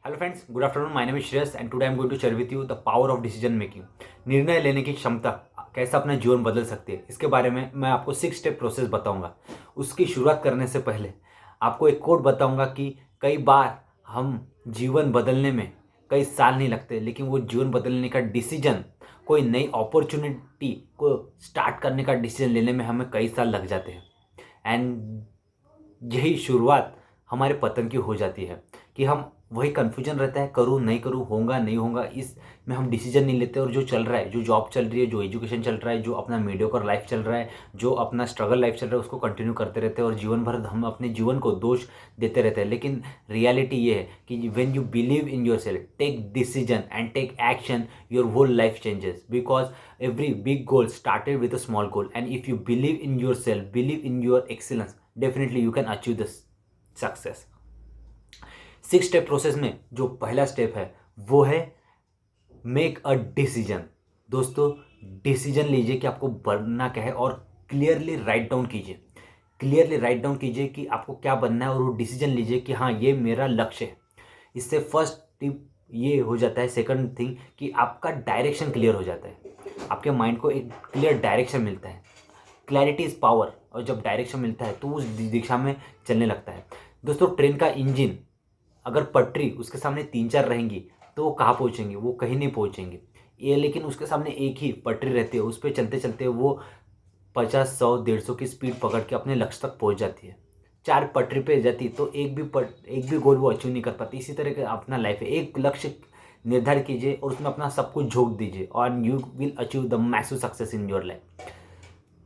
Hello friends, good afternoon. My name is Shreyas and today I am going to share with you the power of decision making. निर्णय लेने की क्षमता कैसे अपना जीवन बदल सकती है, इसके बारे में मैं आपको 6 स्टेप प्रोसेस बताऊंगा। उसकी शुरुआत करने से पहले आपको एक कोट बताऊंगा कि कई बार हम जीवन बदलने में कई साल नहीं लगते, लेकिन वो जीवन बदलने का डिसीजन, कोई नई अपॉर्चुनिटी को स्टार्ट करने का डिसीजन लेने में हमें कई साल लग जाते हैं। एंड यही शुरुआत हमारे पतन की हो जाती है कि हम वही कन्फ्यूजन रहता है, करूँ नहीं करूँ, होगा नहीं होगा, इसमें हम डिसीजन नहीं लेते। और जो चल रहा है, जो जॉब चल रही है, जो एजुकेशन चल रहा है, जो अपना मीडियोकर लाइफ चल रहा है, जो अपना स्ट्रगल लाइफ चल रहा है, उसको कंटिन्यू करते रहते हैं और जीवन भर हम अपने जीवन को दोष देते रहते हैं। लेकिन रियलिटी ये है कि when you believe in yourself, take decision and take action, your whole life changes because every big goal started with a small goal, and if you believe in yourself, believe in your excellence, definitely you can achieve this success। 6 step process में जो पहला step है वो है make a decision. दोस्तों, decision लीजिए कि आपको बनना क्या है और क्लियरली राइट डाउन कीजिए। क्लियरली राइट डाउन कीजिए कि आपको क्या बनना है और वो डिसीजन लीजिए कि हाँ, ये मेरा लक्ष्य है। इससे फर्स्ट टिप ये हो जाता है, सेकंड थिंग, कि आपका डायरेक्शन क्लियर हो जाता है। आपके माइंड को एक क्लियर डायरेक्शन मिलता है। क्लैरिटी इज़ पावर, और जब डायरेक्शन मिलता है तो उस दिशा में चलने लगता है। दोस्तों, ट्रेन का इंजन अगर पटरी उसके सामने 3-4 रहेंगी तो वो कहाँ पहुँचेंगे? वो कहीं नहीं पहुँचेंगे। ये लेकिन उसके सामने एक ही पटरी रहती है, उस पर चलते चलते वो 50, 100, 150 की स्पीड पकड़ के अपने लक्ष्य तक पहुँच जाती है। 4 पटरी पे जाती तो एक भी गोल वो अचीव नहीं कर पाती। इसी तरह का अपना लाइफ है। एक लक्ष्य निर्धारित कीजिए और उसमें अपना सब कुछ झोंक दीजिए और you will achieve the massive success in your life.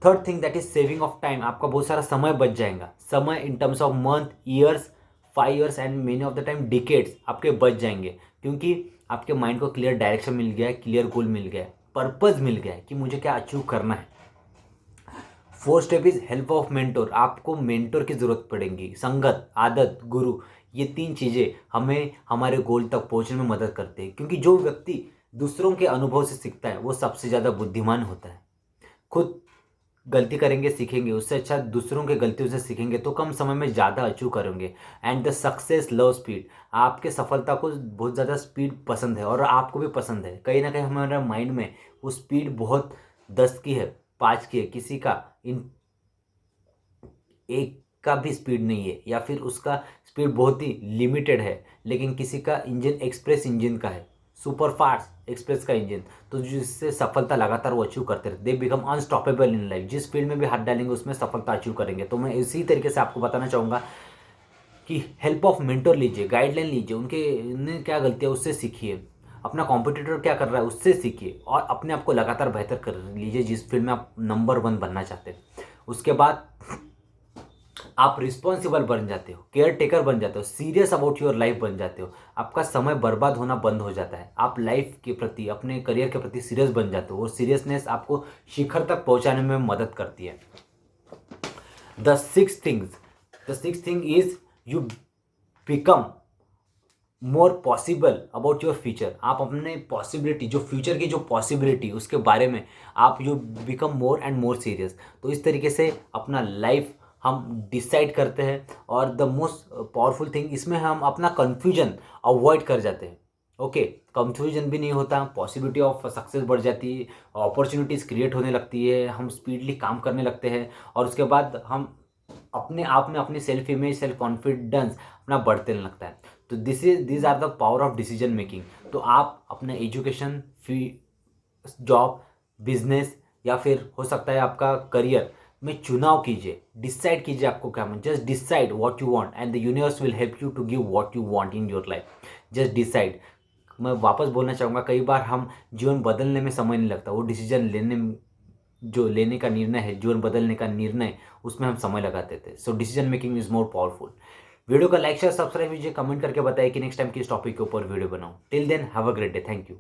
Third thing, that is saving of time. आपका बहुत सारा समय बच जाएगा। समय in terms of month, years, 5 years and many of the time decades आपके बच जाएंगे, क्योंकि आपके माइंड को क्लियर डायरेक्शन मिल गया है, क्लियर गोल मिल गया है, पर्पज मिल गया है कि मुझे क्या अचीव करना है। Fourth step is help of mentor. आपको मेंटोर की जरूरत पड़ेगी। संगत, आदत, गुरु, ये 3 चीज़ें हमें हमारे गोल तक पहुंचने में मदद करते हैं, क्योंकि जो व्यक्ति दूसरों के अनुभव से सीखता है वो सबसे ज़्यादा बुद्धिमान होता है। खुद गलती करेंगे सीखेंगे, उससे अच्छा दूसरों के गलतियों से सीखेंगे तो कम समय में ज़्यादा अचीव करेंगे। And the success love speed. आपके सफलता को बहुत ज़्यादा स्पीड पसंद है और आपको भी पसंद है। कहीं ना कहीं हमारे माइंड में वो स्पीड बहुत 10 की है, 5 की है, किसी का इन एक का भी स्पीड नहीं है, या फिर उसका स्पीड बहुत ही लिमिटेड है। लेकिन किसी का इंजन एक्सप्रेस इंजन का है, सुपर फास्ट एक्सप्रेस का इंजन, तो जिससे सफलता लगातार वो अचीव करते रहते, they become unstoppable in life. जिस फील्ड में भी हाथ डालेंगे उसमें सफलता अचीव करेंगे। तो मैं इसी तरीके से आपको बताना चाहूँगा कि हेल्प ऑफ मेंटर लीजिए, गाइडलाइन लीजिए, उनने क्या गलतियाँ उससे सीखिए, अपना कॉम्पिटिटर क्या कर रहा है उससे सीखिए और अपने आप को लगातार बेहतर कर लीजिए जिस फील्ड में आप नंबर 1 बनना चाहते हैं। उसके बाद आप रिस्पॉन्सिबल बन जाते हो, केयर टेकर बन जाते हो, सीरियस अबाउट योर लाइफ बन जाते हो। आपका समय बर्बाद होना बंद हो जाता है। आप लाइफ के प्रति, अपने करियर के प्रति सीरियस बन जाते हो और सीरियसनेस आपको शिखर तक पहुंचाने में मदद करती है। The six thing is you become more possible about your future. आप अपने पॉसिबिलिटी, जो फ्यूचर की जो पॉसिबिलिटी, उसके बारे में आप you become more and more serious. तो इस तरीके से अपना लाइफ हम डिसाइड करते हैं। और द मोस्ट पावरफुल थिंग, इसमें हम अपना कन्फ्यूजन अवॉइड कर जाते हैं। ओके, कंफ्यूजन भी नहीं होता, पॉसिबिलिटी ऑफ सक्सेस बढ़ जाती है, अपॉर्चुनिटीज़ क्रिएट होने लगती है, हम स्पीडली काम करने लगते हैं और उसके बाद हम अपने आप में अपनी सेल्फ इमेज, सेल्फ कॉन्फिडेंस अपना बढ़ते लगता है। तो this are the power of decision making. तो आप अपना एजुकेशन, फी, जॉब, बिजनेस या फिर हो सकता है आपका करियर में चुनाव कीजिए। डिसाइड कीजिए आपको क्या, just decide what you want and the universe will help you to give what you want in your life. Just decide. मैं वापस बोलना चाहूँगा, कई बार हम जीवन बदलने में समय नहीं लगता, वो डिसीजन जो लेने का निर्णय है, जीवन बदलने का निर्णय, उसमें हम समय लगा देते हैं। So decision making is more powerful. Video का लाइक शेयर सब्सक्राइब कीजिए, कमेंट करके बताइए कि नेक्स्ट टाइम किस टॉपिक के ऊपर वीडियो बनाऊं। Till then have a great day. Thank you.